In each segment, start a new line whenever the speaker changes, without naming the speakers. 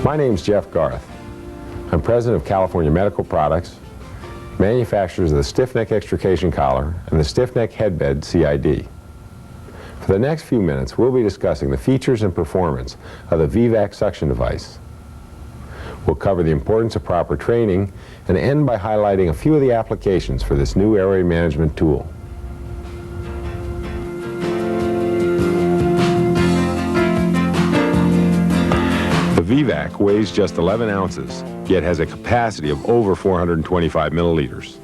My name's Jeff Garth. I'm president of California Medical Products, manufacturers of the stiff neck extrication collar and the stiff neck headbed CID. For the next few minutes, we'll be discussing the features and performance of the VVAC suction device. We'll cover the importance of proper training and end by highlighting a few of the applications for this new airway management tool. The VVAC weighs just 11 ounces, yet has a capacity of over 425 milliliters.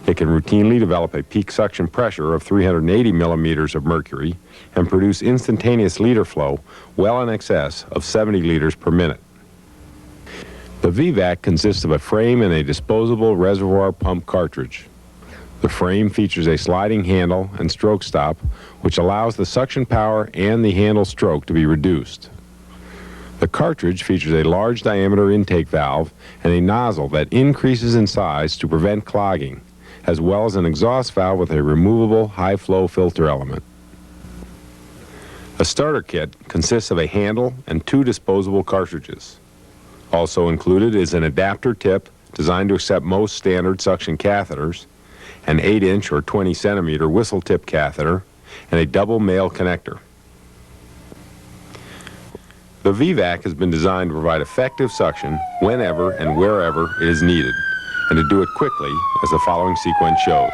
It can routinely develop a peak suction pressure of 380 millimeters of mercury and produce instantaneous liter flow well in excess of 70 liters per minute. The VVAC consists of a frame and a disposable reservoir pump cartridge. The frame features a sliding handle and stroke stop, which allows the suction power and the handle stroke to be reduced. The cartridge features a large diameter intake valve and a nozzle that increases in size to prevent clogging, as well as an exhaust valve with a removable high-flow filter element. A starter kit consists of a handle and 2 disposable cartridges. Also included is an adapter tip designed to accept most standard suction catheters, an 8-inch or 20-centimeter whistle tip catheter, and a double male connector. The VVAC has been designed to provide effective suction whenever and wherever it is needed, and to do it quickly, as the following sequence shows.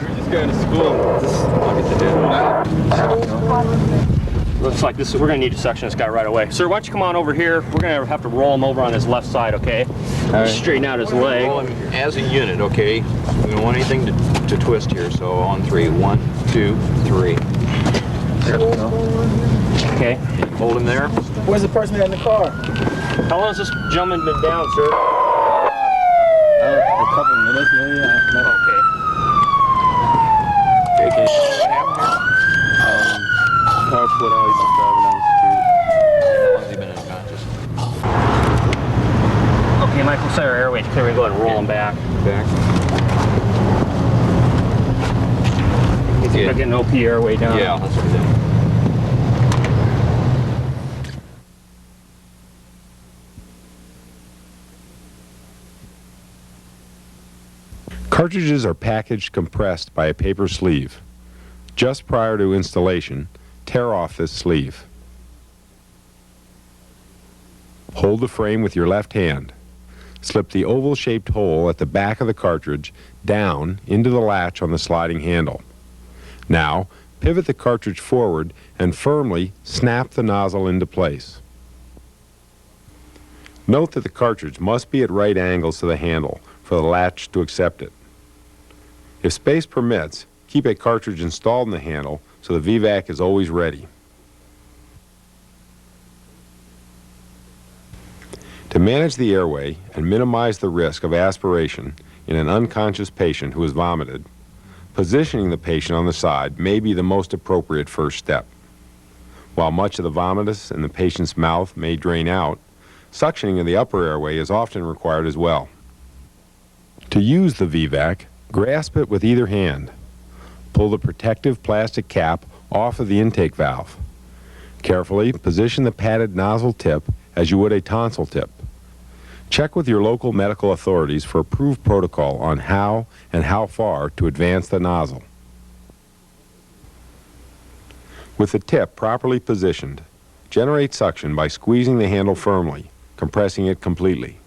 We're just going to school. Looks like this. We're going to need to suction this guy right away. Sir, why don't you come on over here? We're going to have to roll him over on his left side, okay? Right. Straighten out his leg.
Roll him as a unit, okay? We don't want anything to twist here, so on 3. 1, 2, 3. There we go.
Okay.
Hold him there.
Where's the person in the car?
How long has this gentleman been down, sir?
A couple of minutes, maybe.
Okay.
Okay, can you tell me what happened here?
Car put out, he's just driving down the street.
How long has he been unconscious?
Okay, Michael, set our airway clear. We go ahead and roll him back.
Back.
He's going to get an OP airway down.
Yeah, that's what he did.
Cartridges are packaged compressed by a paper sleeve. Just prior to installation, tear off this sleeve. Hold the frame with your left hand. Slip the oval-shaped hole at the back of the cartridge down into the latch on the sliding handle. Now, pivot the cartridge forward and firmly snap the nozzle into place. Note that the cartridge must be at right angles to the handle for the latch to accept it. If space permits, keep a cartridge installed in the handle so the VVAC is always ready. To manage the airway and minimize the risk of aspiration in an unconscious patient who has vomited, positioning the patient on the side may be the most appropriate first step. While much of the vomitus in the patient's mouth may drain out, suctioning of the upper airway is often required as well. To use the VVAC, grasp it with either hand. Pull the protective plastic cap off of the intake valve. Carefully position the padded nozzle tip as you would a tonsil tip. Check with your local medical authorities for approved protocol on how and how far to advance the nozzle. With the tip properly positioned, generate suction by squeezing the handle firmly, compressing it completely.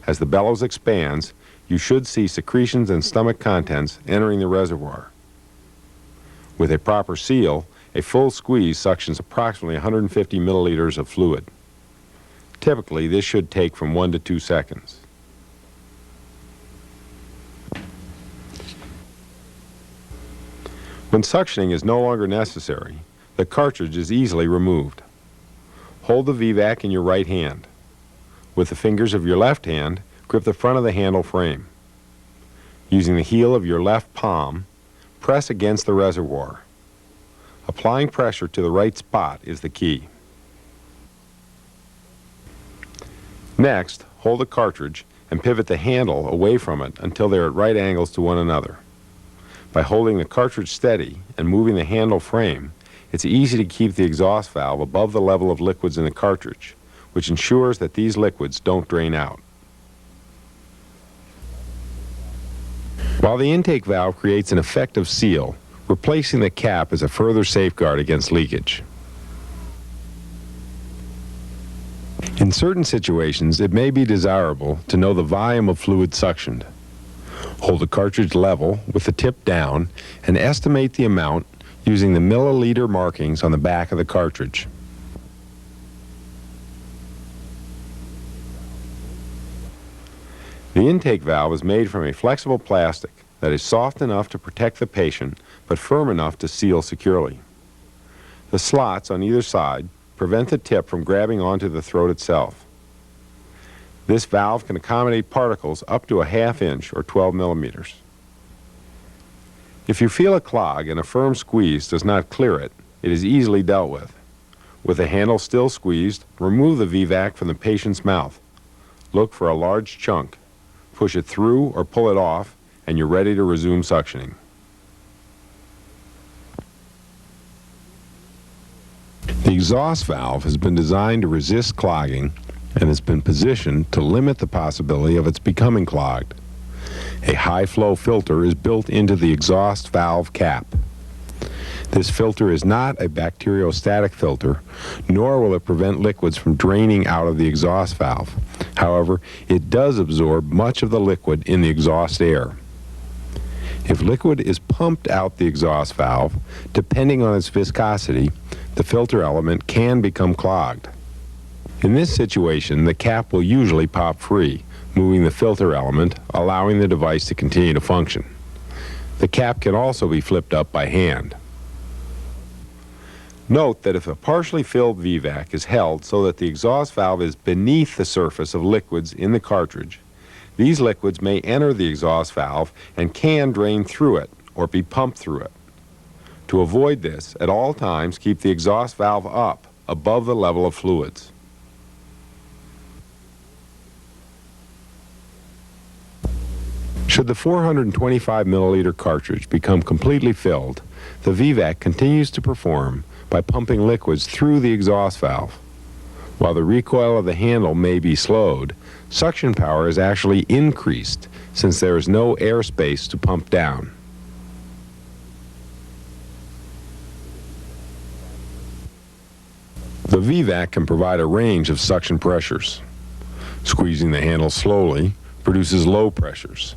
As the bellows expands, you should see secretions and stomach contents entering the reservoir. With a proper seal, a full squeeze suctions approximately 150 milliliters of fluid. Typically, this should take from 1 to 2 seconds. When suctioning is no longer necessary, the cartridge is easily removed. Hold the VVAC in your right hand. With the fingers of your left hand, grip the front of the handle frame. Using the heel of your left palm, press against the reservoir. Applying pressure to the right spot is the key. Next, hold the cartridge and pivot the handle away from it until they are at right angles to one another. By holding the cartridge steady and moving the handle frame, it's easy to keep the exhaust valve above the level of liquids in the cartridge, which ensures that these liquids don't drain out. While the intake valve creates an effective seal, replacing the cap is a further safeguard against leakage. In certain situations, it may be desirable to know the volume of fluid suctioned. Hold the cartridge level with the tip down and estimate the amount using the milliliter markings on the back of the cartridge. The intake valve is made from a flexible plastic that is soft enough to protect the patient but firm enough to seal securely. The slots on either side prevent the tip from grabbing onto the throat itself. This valve can accommodate particles up to a ½ inch or 12 millimeters. If you feel a clog and a firm squeeze does not clear it, it is easily dealt with. With the handle still squeezed, remove the VVAC from the patient's mouth. Look for a large chunk. Push it through or pull it off, and you're ready to resume suctioning. The exhaust valve has been designed to resist clogging and has been positioned to limit the possibility of its becoming clogged. A high-flow filter is built into the exhaust valve cap. This filter is not a bacteriostatic filter, nor will it prevent liquids from draining out of the exhaust valve. However, it does absorb much of the liquid in the exhaust air. If liquid is pumped out the exhaust valve, depending on its viscosity, the filter element can become clogged. In this situation, the cap will usually pop free, moving the filter element, allowing the device to continue to function. The cap can also be flipped up by hand. Note that if a partially filled VVAC is held so that the exhaust valve is beneath the surface of liquids in the cartridge, these liquids may enter the exhaust valve and can drain through it or be pumped through it. To avoid this, at all times keep the exhaust valve up above the level of fluids. Should the 425 milliliter cartridge become completely filled, the VVAC continues to perform by pumping liquids through the exhaust valve. While the recoil of the handle may be slowed, suction power is actually increased since there is no airspace to pump down. The VVAC can provide a range of suction pressures. Squeezing the handle slowly produces low pressures.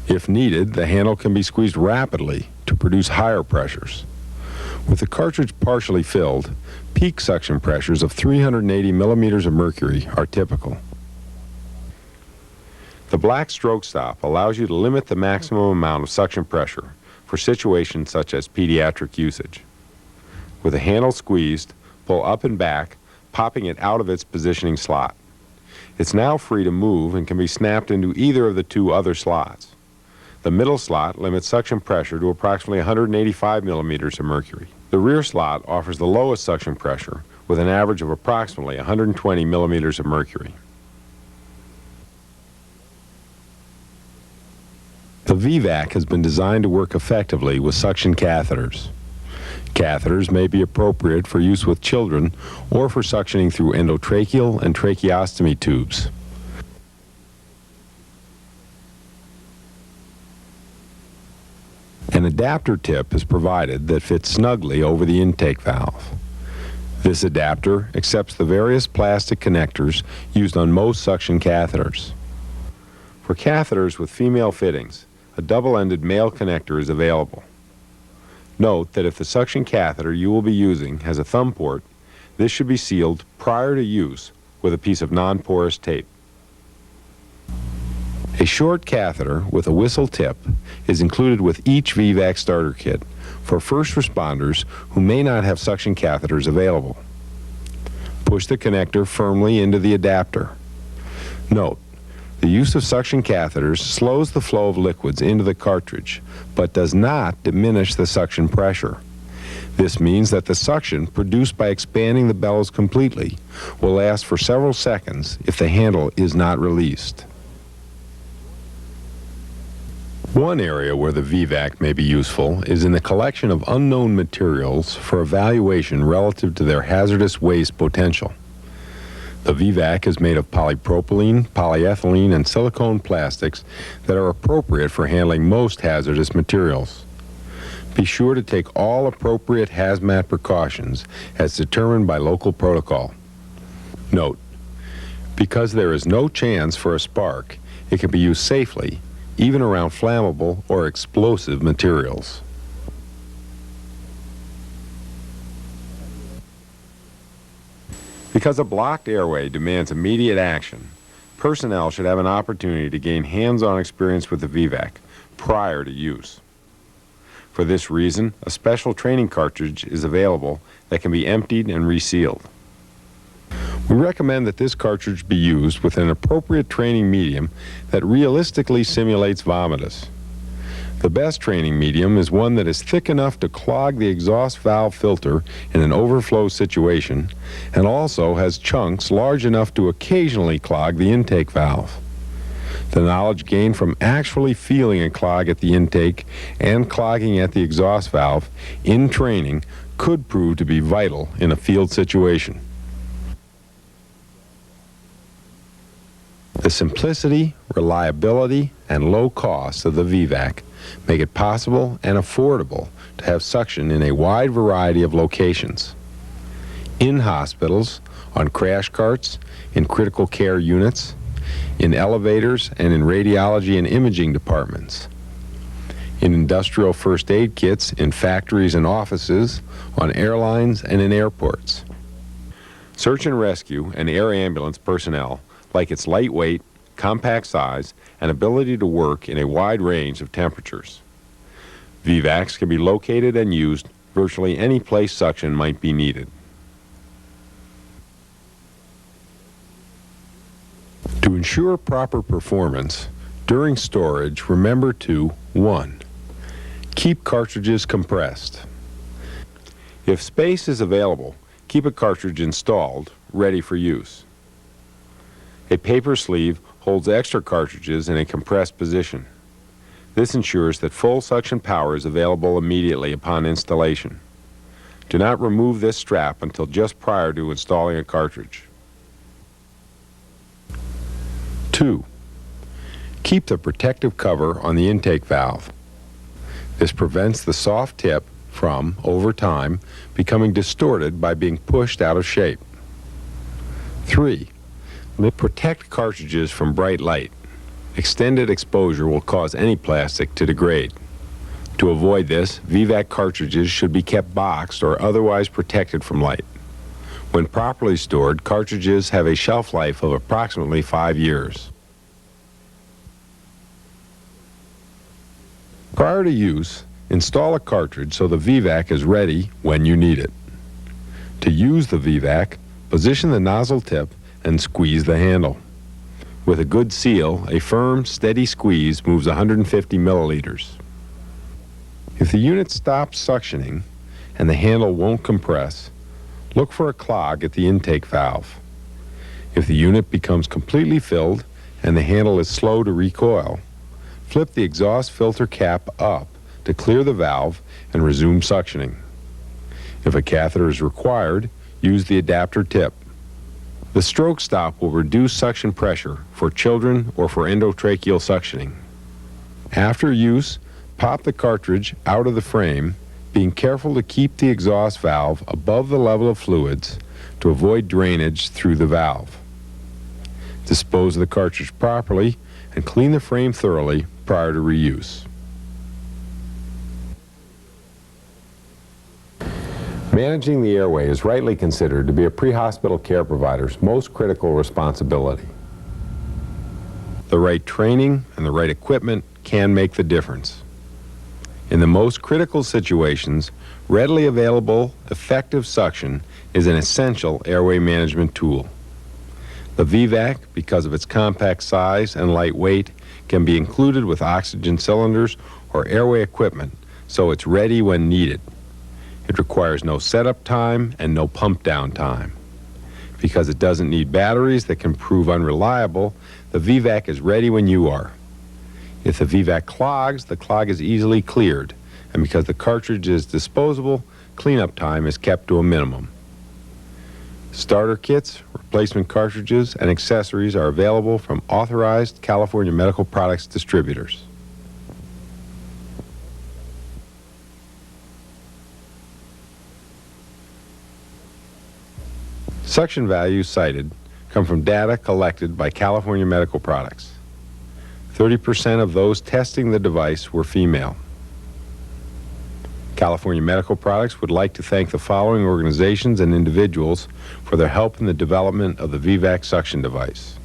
If needed, the handle can be squeezed rapidly to produce higher pressures. With the cartridge partially filled, peak suction pressures of 380 millimeters of mercury are typical. The black stroke stop allows you to limit the maximum amount of suction pressure for situations such as pediatric usage. With the handle squeezed, pull up and back, popping it out of its positioning slot. It's now free to move and can be snapped into either of the two other slots. The middle slot limits suction pressure to approximately 185 millimeters of mercury. The rear slot offers the lowest suction pressure with an average of approximately 120 millimeters of mercury. The VVAC has been designed to work effectively with suction catheters. Catheters may be appropriate for use with children or for suctioning through endotracheal and tracheostomy tubes. An adapter tip is provided that fits snugly over the intake valve. This adapter accepts the various plastic connectors used on most suction catheters. For catheters with female fittings, a double-ended male connector is available. Note that if the suction catheter you will be using has a thumb port, this should be sealed prior to use with a piece of non-porous tape. A short catheter with a whistle tip is included with each VVAC starter kit for first responders who may not have suction catheters available. Push the connector firmly into the adapter. Note, the use of suction catheters slows the flow of liquids into the cartridge, but does not diminish the suction pressure. This means that the suction produced by expanding the bellows completely will last for several seconds if the handle is not released. One area where the VVAC may be useful is in the collection of unknown materials for evaluation relative to their hazardous waste potential. The VVAC is made of polypropylene, polyethylene, and silicone plastics that are appropriate for handling most hazardous materials. Be sure to take all appropriate hazmat precautions as determined by local protocol. Note, because there is no chance for a spark, it can be used safely, even around flammable or explosive materials. Because a blocked airway demands immediate action, personnel should have an opportunity to gain hands-on experience with the VVAC prior to use. For this reason, a special training cartridge is available that can be emptied and resealed. We recommend that this cartridge be used with an appropriate training medium that realistically simulates vomitus. The best training medium is one that is thick enough to clog the exhaust valve filter in an overflow situation and also has chunks large enough to occasionally clog the intake valve. The knowledge gained from actually feeling a clog at the intake and clogging at the exhaust valve in training could prove to be vital in a field situation. The simplicity, reliability, and low cost of the VVAC make it possible and affordable to have suction in a wide variety of locations. In hospitals, on crash carts, in critical care units, in elevators, and in radiology and imaging departments. In industrial first aid kits, in factories and offices, on airlines, and in airports. Search and rescue and air ambulance personnel like its lightweight, compact size, and ability to work in a wide range of temperatures. VVACs can be located and used virtually any place suction might be needed. To ensure proper performance, during storage, remember to 1. Keep cartridges compressed. If space is available, keep a cartridge installed, ready for use. A paper sleeve holds extra cartridges in a compressed position. This ensures that full suction power is available immediately upon installation. Do not remove this strap until just prior to installing a cartridge. 2. Keep the protective cover on the intake valve. This prevents the soft tip from, over time, becoming distorted by being pushed out of shape. 3. Protect cartridges from bright light. Extended exposure will cause any plastic to degrade. To avoid this, VVAC cartridges should be kept boxed or otherwise protected from light. When properly stored, cartridges have a shelf life of approximately 5 years. Prior to use, install a cartridge so the VVAC is ready when you need it. To use the VVAC, position the nozzle tip and squeeze the handle. With a good seal, a firm, steady squeeze moves 150 milliliters. If the unit stops suctioning and the handle won't compress, look for a clog at the intake valve. If the unit becomes completely filled and the handle is slow to recoil, flip the exhaust filter cap up to clear the valve and resume suctioning. If a catheter is required, use the adapter tip. The stroke stop will reduce suction pressure for children or for endotracheal suctioning. After use, pop the cartridge out of the frame, being careful to keep the exhaust valve above the level of fluids to avoid drainage through the valve. Dispose of the cartridge properly and clean the frame thoroughly prior to reuse. Managing the airway is rightly considered to be a pre-hospital care provider's most critical responsibility. The The right training and the right equipment can make the difference. In the most critical situations, readily available, effective suction is an essential airway management tool. The VVAC, because of its compact size and light weight, can be included with oxygen cylinders or airway equipment, so it's ready when needed. It requires no setup time and no pump down time. Because it doesn't need batteries that can prove unreliable, the VVAC is ready when you are. If the VVAC clogs, the clog is easily cleared, and because the cartridge is disposable, cleanup time is kept to a minimum. Starter kits, replacement cartridges, and accessories are available from authorized California medical products distributors. Suction values cited come from data collected by California Medical Products. 30% of those testing the device were female. California Medical Products would like to thank the following organizations and individuals for their help in the development of the VVAC suction device.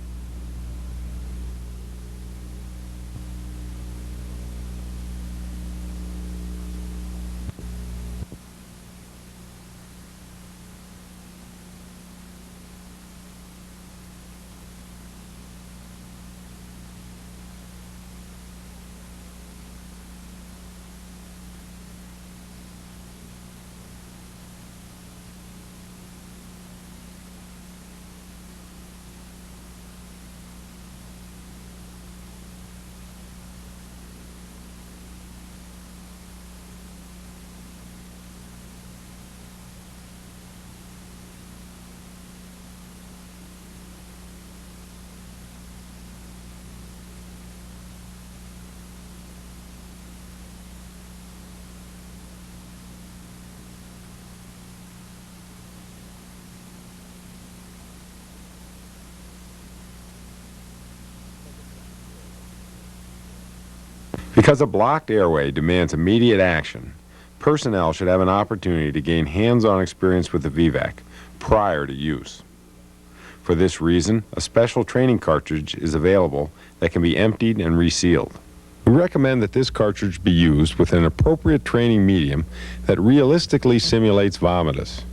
Because a blocked airway demands immediate action, personnel should have an opportunity to gain hands-on experience with the VVAC prior to use. For this reason, a special training cartridge is available that can be emptied and resealed. We recommend that this cartridge be used with an appropriate training medium that realistically simulates vomitus.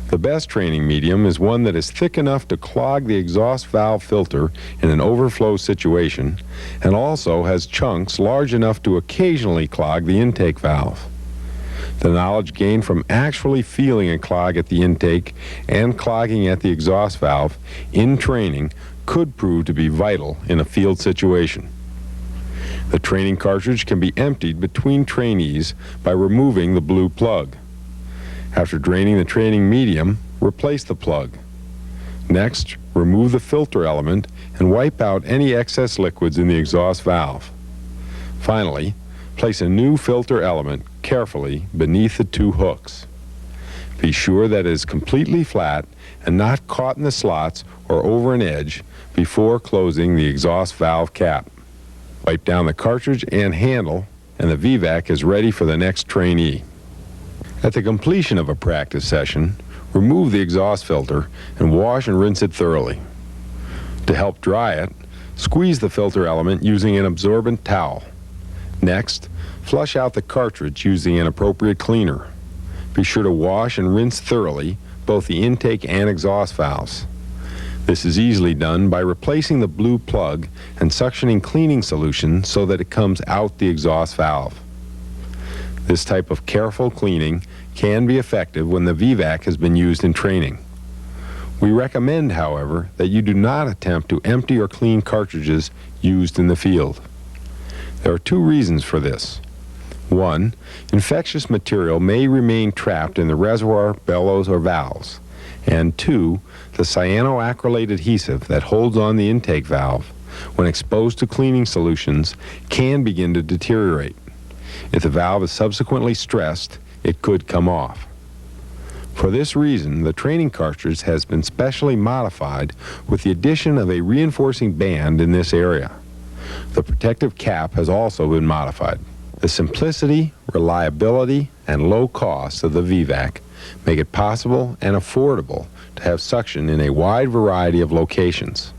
The best training medium is one that is thick enough to clog the exhaust valve filter in an overflow situation and also has chunks large enough to occasionally clog the intake valve. The knowledge gained from actually feeling a clog at the intake and clogging at the exhaust valve in training could prove to be vital in a field situation. The training cartridge can be emptied between trainees by removing the blue plug. After draining the training medium, replace the plug. Next, remove the filter element and wipe out any excess liquids in the exhaust valve. Finally, place a new filter element carefully beneath the two hooks. Be sure that it is completely flat and not caught in the slots or over an edge before closing the exhaust valve cap. Wipe down the cartridge and handle, and the VVAC is ready for the next trainee. At the completion of a practice session, remove the exhaust filter and wash and rinse it thoroughly. To help dry it, squeeze the filter element using an absorbent towel. Next, flush out the cartridge using an appropriate cleaner. Be sure to wash and rinse thoroughly both the intake and exhaust valves. This is easily done by replacing the blue plug and suctioning cleaning solution so that it comes out the exhaust valve. This type of careful cleaning can be effective when the VVAC has been used in training. We recommend, however, that you do not attempt to empty or clean cartridges used in the field. There are two reasons for this. One, infectious material may remain trapped in the reservoir, bellows, or valves. And two, the cyanoacrylate adhesive that holds on the intake valve, when exposed to cleaning solutions, can begin to deteriorate. If the valve is subsequently stressed, it could come off. For this reason, the training cartridge has been specially modified with the addition of a reinforcing band in this area. The protective cap has also been modified. The simplicity, reliability, and low cost of the VVAC make it possible and affordable to have suction in a wide variety of locations.